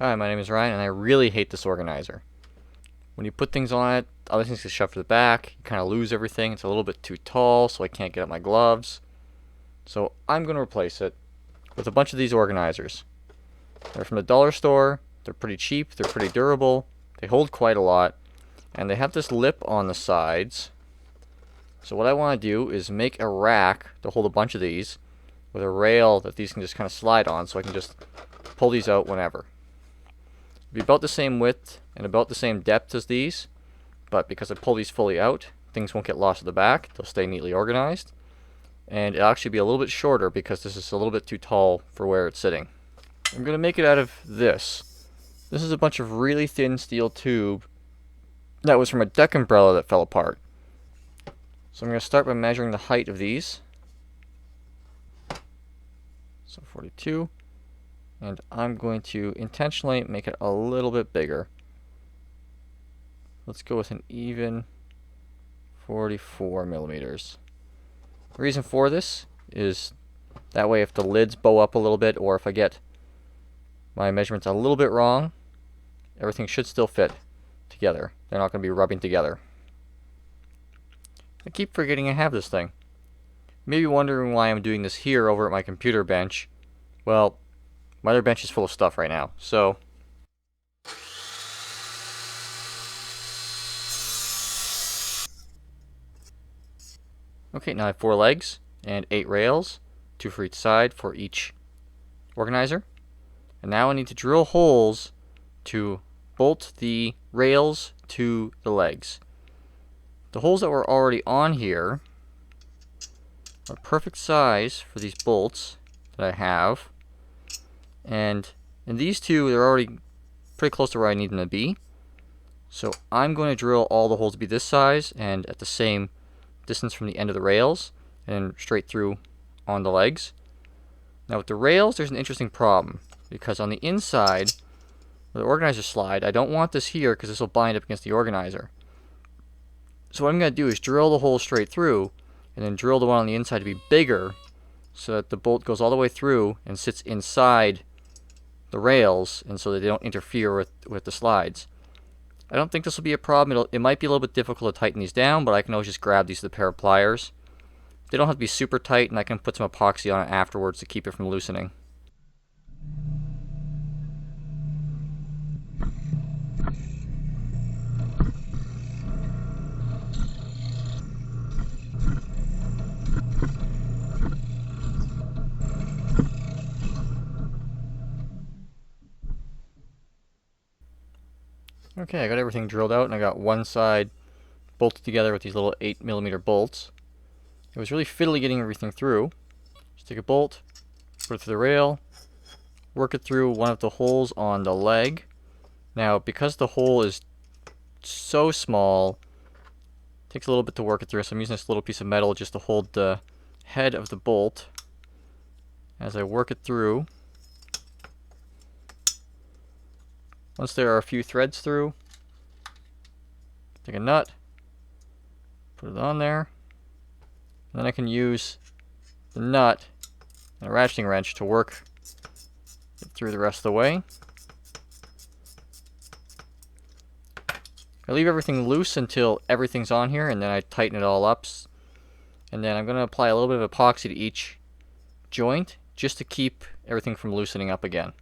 Hi, my name is Ryan, and I really hate this organizer. When you put things on it, other things get shoved to the back, you kind of lose everything. It's a little bit too tall, so I can't get at my gloves. So I'm going to replace it with a bunch of these organizers. They're from the dollar store, they're pretty cheap, they're pretty durable, they hold quite a lot, and they have this lip on the sides. So what I want to do is make a rack to hold a bunch of these with a rail that these can just kind of slide on, so I can just pull these out whenever. Be about the same width and about the same depth as these, but because I pull these fully out, things won't get lost at the back. They'll stay neatly organized, and it'll actually be a little bit shorter because this is a little bit too tall for where it's sitting. I'm going to make it out of this. This is a bunch of really thin steel tube that was from a deck umbrella that fell apart. So I'm going to start by measuring the height of these. So 42. And I'm going to intentionally make it a little bit bigger. Let's go with an even 44 millimeters. The reason for this is that way if the lids bow up a little bit, or if I get my measurements a little bit wrong, everything should still fit together. They're not going to be rubbing together. I keep forgetting I have this thing. Maybe wondering why I'm doing this here over at my computer bench. Well, my other bench is full of stuff right now, so okay, now I have 4 legs and 8 rails, 2 for each side for each organizer. And now I need to drill holes to bolt the rails to the legs. The holes that were already on here are perfect size for these bolts that I have. And in these two, they're already pretty close to where I need them to be. So I'm going to drill all the holes to be this size and at the same distance from the end of the rails and straight through on the legs. Now with the rails, there's an interesting problem because on the inside, where the organizer slide, I don't want this here because this will bind up against the organizer. So what I'm going to do is drill the hole straight through and then drill the one on the inside to be bigger so that the bolt goes all the way through and sits inside the rails, and so that they don't interfere with the slides. I don't think this will be a problem. It might be a little bit difficult to tighten these down, but I can always just grab these with a pair of pliers. They don't have to be super tight, and I can put some epoxy on it afterwards to keep it from loosening. Okay, I got everything drilled out, and I got one side bolted together with these little 8mm bolts. It was really fiddly getting everything through. Just take a bolt, put it through the rail, work it through one of the holes on the leg. Now, because the hole is so small, it takes a little bit to work it through, so I'm using this little piece of metal just to hold the head of the bolt as I work it through. Once there are a few threads through, take a nut, put it on there, and then I can use the nut and a ratcheting wrench to work it through the rest of the way. I leave everything loose until everything's on here, and then I tighten it all up. And then I'm going to apply a little bit of epoxy to each joint just to keep everything from loosening up again.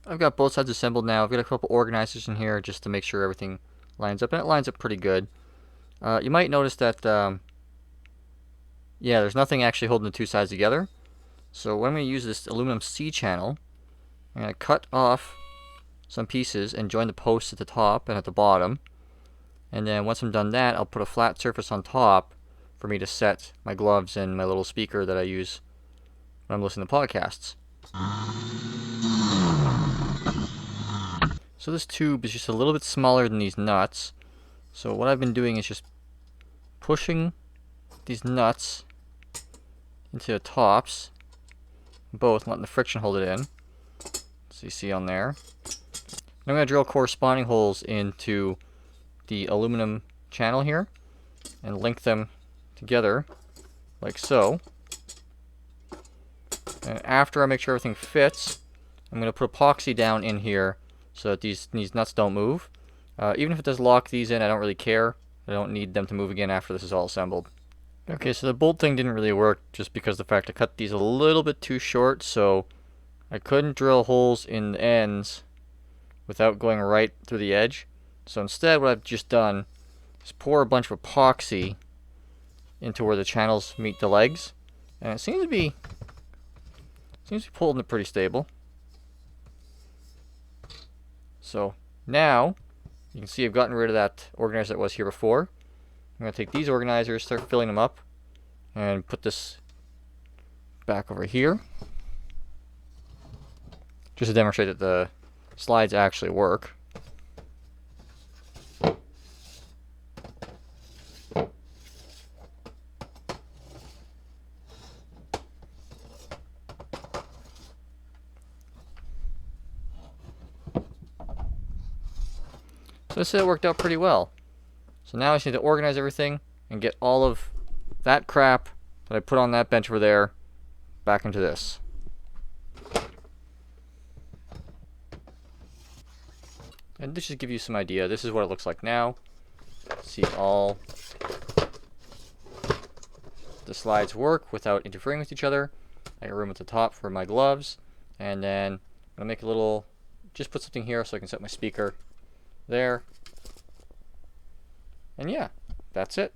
I've got both sides assembled now. I've got a couple organizers in here just to make sure everything lines up, and it lines up pretty good. You might notice that, yeah, there's nothing actually holding the two sides together. So when I'm going to use this aluminum C-channel, I'm going to cut off some pieces and join the posts at the top and at the bottom. And then once I'm done that, I'll put a flat surface on top for me to set my gloves and my little speaker that I use when I'm listening to podcasts. So this tube is just a little bit smaller than these nuts. So what I've been doing is just pushing these nuts into the tops, both, letting the friction hold it in. So you see on there. And I'm going to drill corresponding holes into the aluminum channel here and link them together like so. And after I make sure everything fits, I'm going to put epoxy down in here so that these nuts don't move. Even if it does lock these in, I don't really care. I don't need them to move again after this is all assembled. Okay, so the bolt thing didn't really work just because of the fact I cut these a little bit too short, so I couldn't drill holes in the ends without going right through the edge. So instead, what I've just done is pour a bunch of epoxy into where the channels meet the legs, and it seems to be holding it pretty stable. So now you can see I've gotten rid of that organizer that was here before. I'm going to take these organizers, start filling them up, and put this back over here, just to demonstrate that the slides actually work. So this worked out pretty well. So now I just need to organize everything and get all of that crap that I put on that bench over there back into this. And this should give you some idea. This is what it looks like now. See all the slides work without interfering with each other. I got room at the top for my gloves, and then I'm gonna make a little, just put something here so I can set my speaker there. And yeah, that's it.